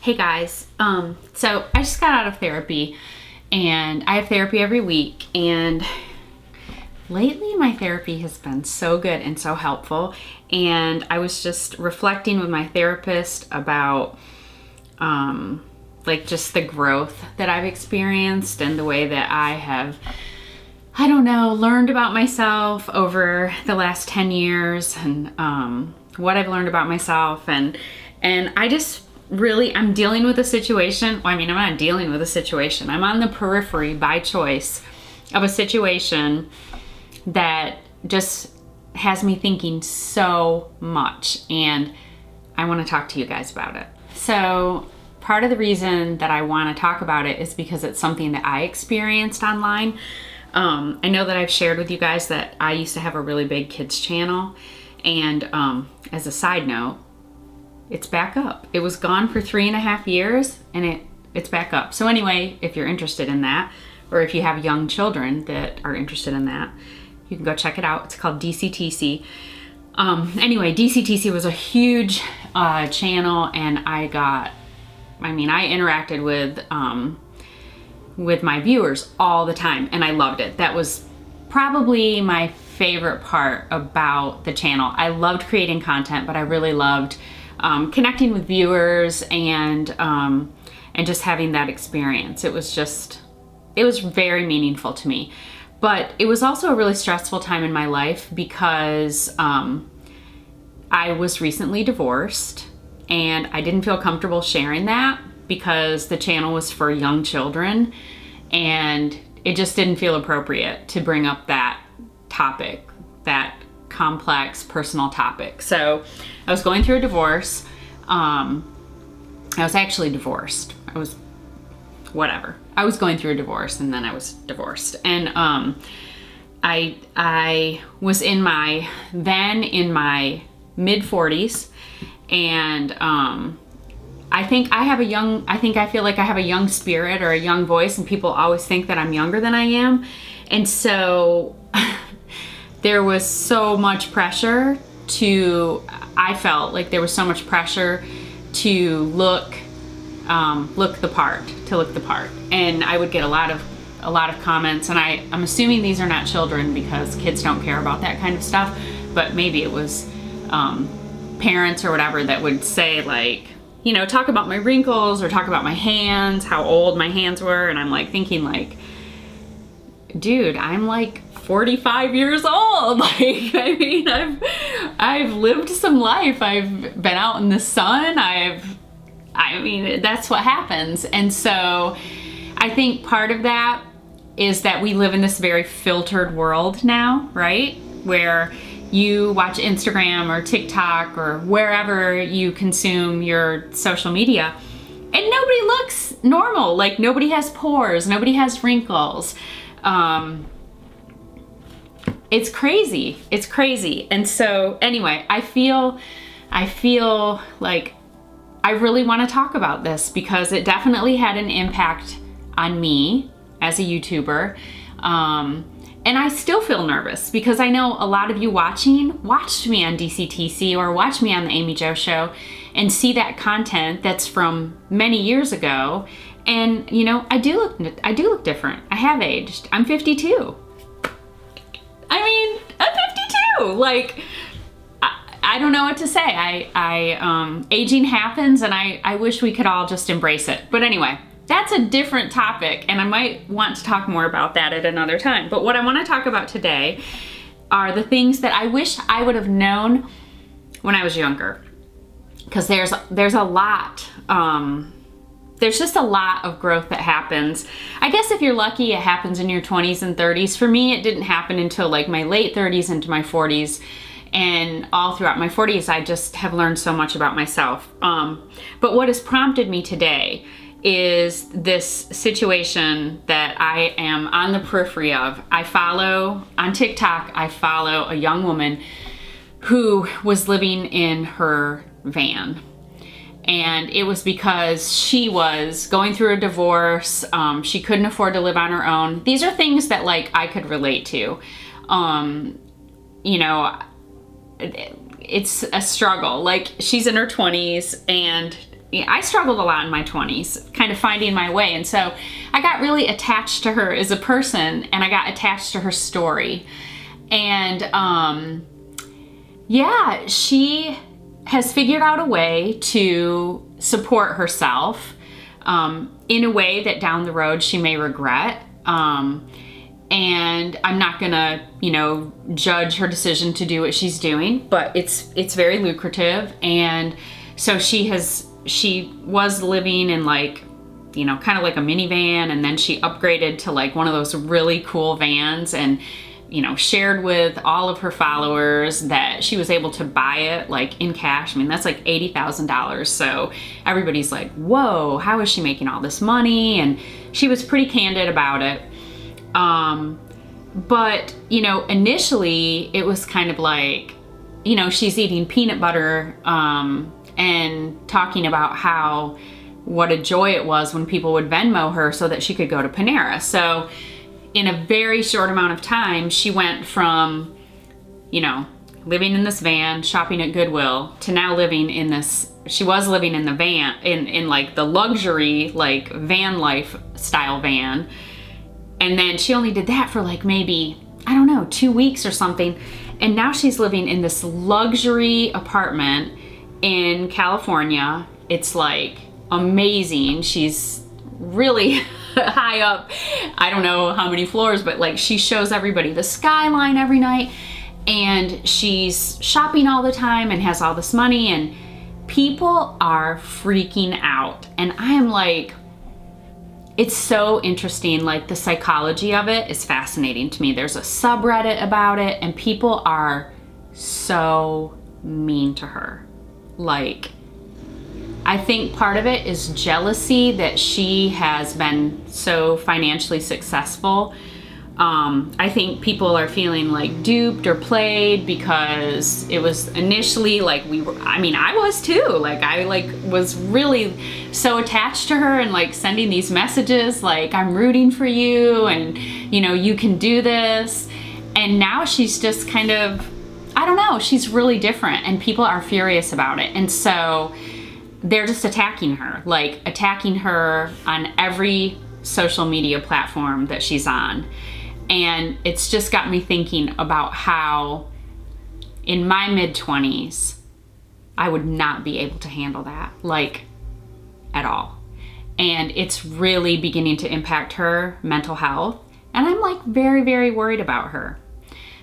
Hey guys, so I just got out of therapy and I have therapy every week, and lately my therapy has been so good and so helpful. And I was just reflecting with my therapist about like just the growth that I've experienced and the way that I have, I don't know, learned about myself over the last 10 years and what I've learned about myself. And I just really, I'm dealing with a situation. Well, I mean, I'm not dealing with a situation. I'm on the periphery by choice of a situation that just has me thinking so much. And I want to talk to you guys about it. So part of the reason that I want to talk about it is because it's something that I experienced online. I know that I've shared with you guys that I used to have a really big kids channel. And as a side note, it's back up. It was gone for 3.5 years and it's back up. So anyway, if you're interested in that, or if you have young children that are interested in that, you can go check it out. It's called DCTC. Anyway, DCTC was a huge channel, and I interacted with my viewers all the time, and I loved it. That was probably my favorite part about the channel. I loved creating content, but I really loved connecting with viewers and just having that experience. It was very meaningful to me. But it was also a really stressful time in my life because I was recently divorced, and I didn't feel comfortable sharing that because the channel was for young children, and it just didn't feel appropriate to bring up that topic, that complex personal topic. So I was going through a divorce. I was actually divorced. I was going through a divorce, and then I was divorced. And I was in my mid 40s, and I feel like I have a young spirit or a young voice, and people always think that I'm younger than I am. And so there was so much pressure I felt like there was so much pressure to look the part. And I would get a lot of comments, and I'm assuming these are not children because kids don't care about that kind of stuff, but maybe it was parents or whatever that would say, like, you know, talk about my wrinkles or talk about my hands, how old my hands were. And I'm like thinking, like, dude, I'm like 45 years old. Like, I mean, I've lived some life. I've been out in the sun. That's what happens. And so I think part of that is that we live in this very filtered world now, right? Where you watch Instagram or TikTok or wherever you consume your social media, and nobody looks normal. Like, nobody has pores, nobody has wrinkles. It's crazy. And so anyway, I feel like I really want to talk about this because it definitely had an impact on me as a YouTuber. And I still feel nervous because I know a lot of you watched me on DCTC or watch me on the Amy Jo Show and see that content that's from many years ago. And, you know, I do look different. I have aged. I'm 52. I mean, I'm 52. Like, I don't know what to say. Aging happens, and I wish we could all just embrace it. But anyway, that's a different topic, and I might want to talk more about that at another time. But what I want to talk about today are the things that I wish I would have known when I was younger. Because there's a lot. There's just a lot of growth that happens. I guess if you're lucky, it happens in your 20s and 30s. For me, it didn't happen until like my late 30s into my 40s. And all throughout my 40s, I just have learned so much about myself. But what has prompted me today is this situation that I am on the periphery of. On TikTok, I follow a young woman who was living in her van. And it was because she was going through a divorce. She couldn't afford to live on her own. These are things that, like, I could relate to. You know, it's a struggle. Like, she's in her 20s and I struggled a lot in my 20s, kind of finding my way. And so I got really attached to her as a person, and I got attached to her story. And yeah, she has figured out a way to support herself in a way that down the road she may regret. And I'm not gonna, judge her decision to do what she's doing, but it's very lucrative. And so she was living in kind of like a minivan, and then she upgraded to like one of those really cool vans, and shared with all of her followers that she was able to buy it like in cash. I mean, that's like $80,000. So everybody's like, whoa, how is she making all this money? And she was pretty candid about it. But, initially it was kind of like, she's eating peanut butter, and talking about what a joy it was when people would Venmo her so that she could go to Panera. So in a very short amount of time, she went from, living in this van, shopping at Goodwill, to now living in this, she was living in the van, in like the luxury, like van life style van. And then she only did that for like maybe, 2 weeks or something. And now she's living in this luxury apartment in California. It's like amazing. She's really high up. I don't know how many floors, but like she shows everybody the skyline every night. And she's shopping all the time and has all this money, and people are freaking out. And I am like, it's so interesting. Like the psychology of it is fascinating to me. There's a subreddit about it, and people are so mean to her. Like, I think part of it is jealousy that she has been so financially successful. I think people are feeling like duped or played, because it was initially like I was too. Like I was really so attached to her, and like sending these messages like, I'm rooting for you, and you can do this. And now she's just kind of, I don't know, she's really different, and people are furious about it. And so they're just attacking her on every social media platform that she's on. And it's just got me thinking about how in my mid-20s, I would not be able to handle that, like, at all. And it's really beginning to impact her mental health. And I'm like very, very worried about her.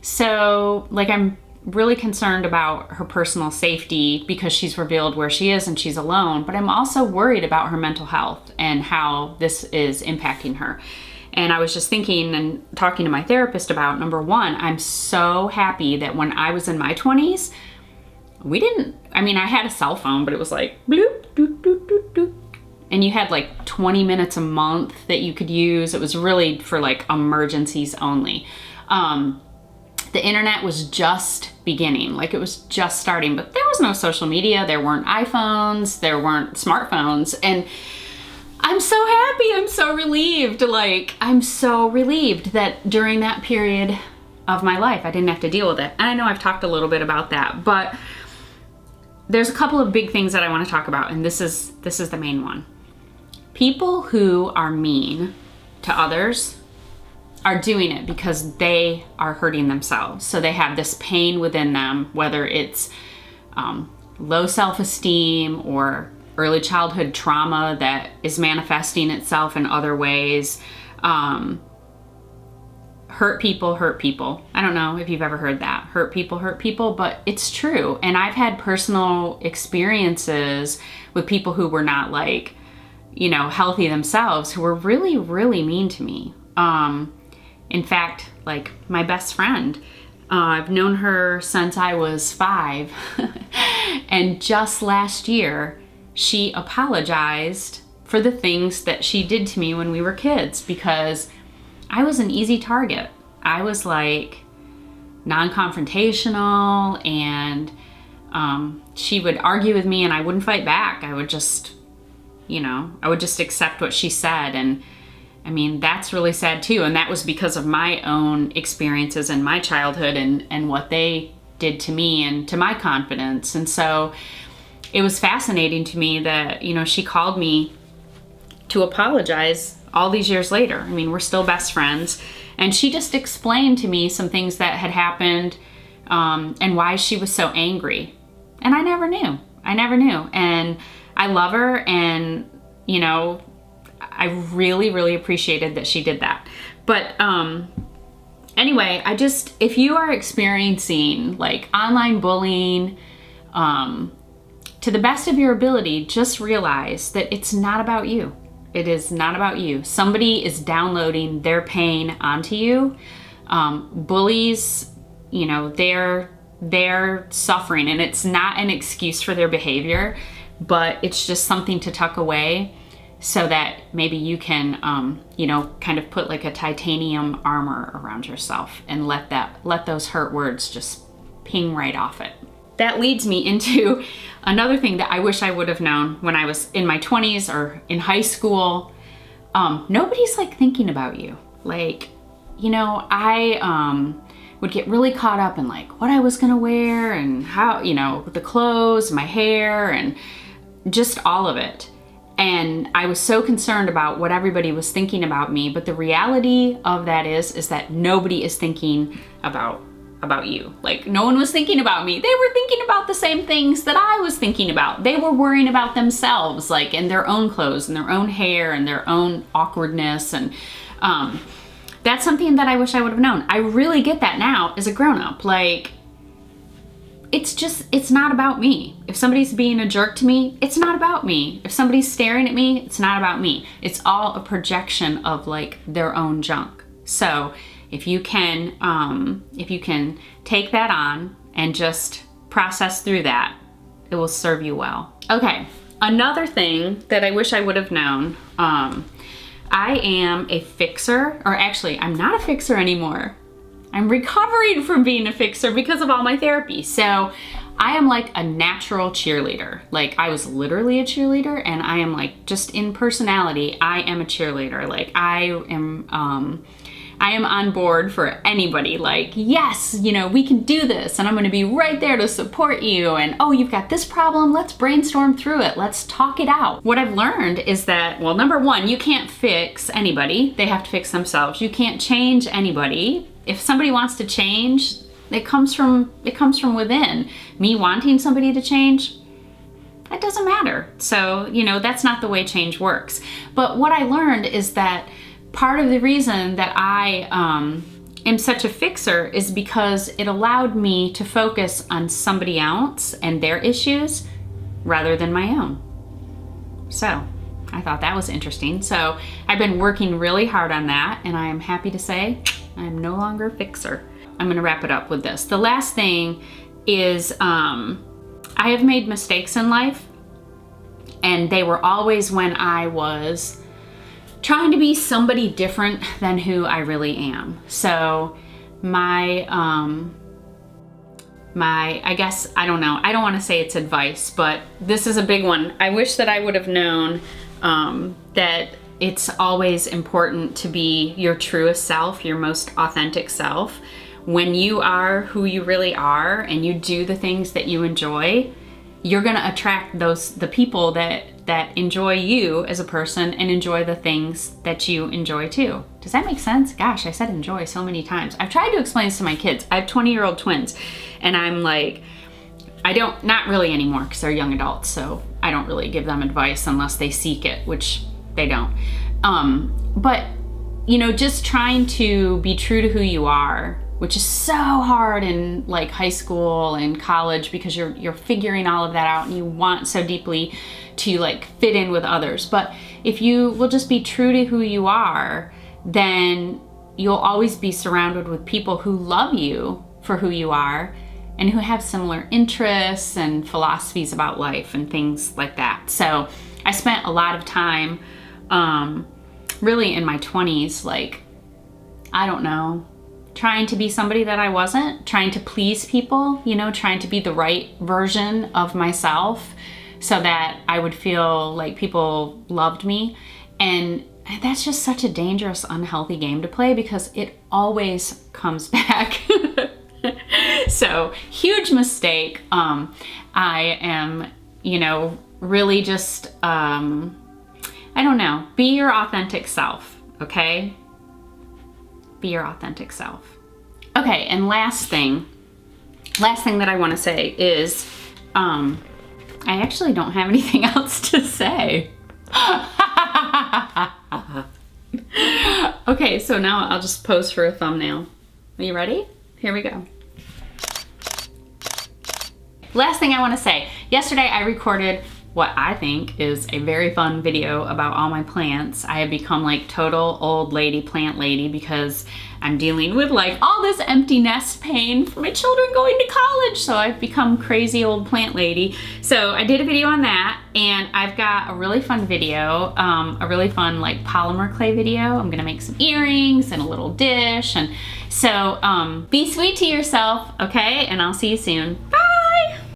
So like, I'm really concerned about her personal safety because she's revealed where she is and she's alone, but I'm also worried about her mental health and how this is impacting her. And I was just thinking and talking to my therapist about, number one, I'm so happy that when I was in my 20s, I had a cell phone, but it was like bloop, doop, doop, doop, doop. And you had like 20 minutes a month that you could use. It was really for like emergencies only. The internet was just beginning, like it was just starting, but there was no social media. There weren't iPhones, there weren't smartphones. And I'm so happy, I'm so relieved. I'm so relieved that during that period of my life, I didn't have to deal with it. And I know I've talked a little bit about that, but there's a couple of big things that I want to talk about, and this is the main one. People who are mean to others are doing it because they are hurting themselves. So they have this pain within them, whether it's low self-esteem or early childhood trauma that is manifesting itself in other ways. Hurt people hurt people. I don't know if you've ever heard that. Hurt people, but it's true. And I've had personal experiences with people who were not healthy themselves, who were really, really mean to me. In fact, like my best friend, I've known her since I was 5. And just last year, she apologized for the things that she did to me when we were kids, because I was an easy target. I was like non-confrontational, and she would argue with me and I wouldn't fight back. I would just accept what she said. And I mean, that's really sad too. And that was because of my own experiences in my childhood and what they did to me and to my confidence. And so it was fascinating to me that, you know, she called me to apologize all these years later. I mean, we're still best friends. And she just explained to me some things that had happened, and why she was so angry. And I never knew. And I love her, and, you know, I really, really appreciated that she did that. But anyway, if you are experiencing like online bullying, to the best of your ability, just realize that it's not about you. It is not about you. Somebody is downloading their pain onto you. Bullies, you know, they're suffering, and it's not an excuse for their behavior, but it's just something to tuck away so that maybe you can, you know, kind of put like a titanium armor around yourself and let those hurt words just ping right off it. That leads me into another thing that I wish I would have known when I was in my 20s or in high school. Nobody's like thinking about you. Like, you know, I would get really caught up in like what I was gonna wear and how, you know, the clothes, my hair, and just all of it. And I was so concerned about what everybody was thinking about me. But the reality of that is that nobody is thinking about you. Like, no one was thinking about me. They were thinking about the same things that I was thinking about. They were worrying about themselves, like in their own clothes and their own hair and their own awkwardness. And that's something that I wish I would have known. I really get that now as a grown-up. Like, it's not about me. If somebody's being a jerk to me, it's not about me. If somebody's staring at me, it's not about me. It's all a projection of like their own junk. So if you can take that on and just process through that, it will serve you well. Okay, another thing that I wish I would have known, I am a fixer, or actually I'm not a fixer anymore. I'm recovering from being a fixer because of all my therapy. So I am like a natural cheerleader. Like, I was literally a cheerleader, and I am like, just in personality, I am a cheerleader. Like, I am on board for anybody. Like, yes, you know, we can do this, and I'm gonna be right there to support you. And, oh, you've got this problem, let's brainstorm through it. Let's talk it out. What I've learned is that, well, number one, you can't fix anybody. They have to fix themselves. You can't change anybody. If somebody wants to change, it comes from within. Me wanting somebody to change, it doesn't matter. So, you know, that's not the way change works. But what I learned is that part of the reason that I am such a fixer is because it allowed me to focus on somebody else and their issues rather than my own. So I thought that was interesting. So I've been working really hard on that, and I am happy to say I'm no longer a fixer. I'm gonna wrap it up with this. The last thing is I have made mistakes in life, and they were always when I was trying to be somebody different than who I really am. So I guess, I don't know, I don't want to say it's advice, but this is a big one. I wish that I would have known that it's always important to be your truest self, your most authentic self. When you are who you really are and you do the things that you enjoy, you're gonna attract the people that enjoy you as a person and enjoy the things that you enjoy too. Does that make sense? Gosh, I said enjoy so many times. I've tried to explain this to my kids. I have 20-year-old twins, and I'm like, not really anymore because they're young adults, so I don't really give them advice unless they seek it, which they don't. But, you know, just trying to be true to who you are, which is so hard in like high school and college because you're figuring all of that out and you want so deeply to like fit in with others. But if you will just be true to who you are, then you'll always be surrounded with people who love you for who you are and who have similar interests and philosophies about life and things like that. So I spent a lot of time really in my 20s, like, I don't know, trying to be somebody that I wasn't, trying to please people, you know, trying to be the right version of myself so that I would feel like people loved me. And that's just such a dangerous, unhealthy game to play because it always comes back. So, huge mistake. I am, you know, really just, I don't know, be your authentic self, okay? Be your authentic self. Okay, and last thing that I want to say is, I actually don't have anything else to say. Okay, so now I'll just pose for a thumbnail. Are you ready? Here we go. Last thing I want to say. Yesterday I recorded what I think is a very fun video about all my plants. I have become like total old lady plant lady because I'm dealing with like all this empty nest pain for my children going to college. So I've become crazy old plant lady. So I did a video on that, and I've got a really fun video, a really fun like polymer clay video. I'm gonna make some earrings and a little dish. And so be sweet to yourself, okay? And I'll see you soon. Bye.